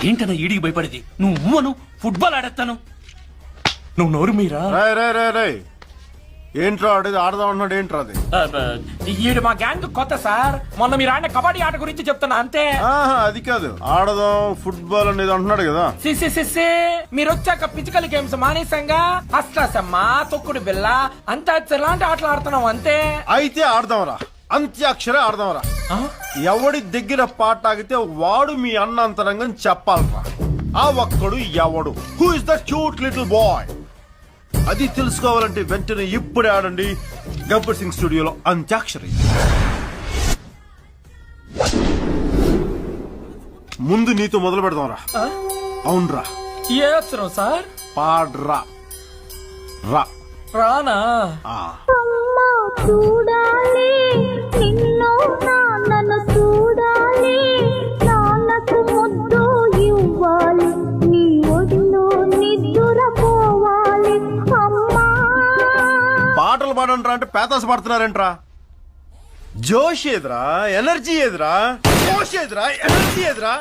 ఏంటన్నా ఈడికి భయపడేది? నువ్వు ఫుట్బాల్ ఆడేస్తాను. నువ్వు నోరు మీరా? ఏంట్రా ఆడేది? ఆడదాం అంటున్నాడు. ఏంట్రా అది? ఈడు మా గ్యాంగ్ కొత్త సార్. మొన్న మీరు ఆడిన కబడ్డీ ఆట గురించి చెప్తున్నా అంతే. అది కాదు, ఆడదాం ఫుట్బాల్ అనేది అంటున్నాడు కదా. మీరు వచ్చాక ఫిజికల్ గేమ్స్ మానేసంగా అష్టాసమ్మ, తొక్కుడు బిల్ల, అంత్యాక్షరి లాంటి ఆటలు ఆడుతున్నాం అంతే. అయితే ఆడదాంరా, అంత్యాక్షరే ఆడదాంరా. ఎవడి దగ్గర పాట ఆగితే వాడు మీ అన్న అంతరంగం చెప్పాలరా. ఆ ఒక్కడు ఎవడు? Who is the cute little boy? అది తెలుసుకోవాలంటే వెంటనే ఇప్పుడే ఆడండి గబ్బర్ సింగ్ స్టూడియోలో అంత్యాక్షరి. ముందు నీతో మొదలు పెడదాంరా. అవునరా. ఏ అక్షరం సార్? పాడ్రా. రా. రానా? చూడాలి నిన్ను నాన్నను చూడాలి, నాన్నకు ముద్దు ఇవ్వాలి, నీ ఒడిలో నిద్దురపోవాలి అమ్మా. పాటలు పాడంట్రా అంటే పేతాసు పాడుతున్నారేంట్రా? జోష్ ఏదిరా, ఎనర్జీ ఏదిరా, జోష్ ఏదిరా, ఎనర్జీ ఏదిరా?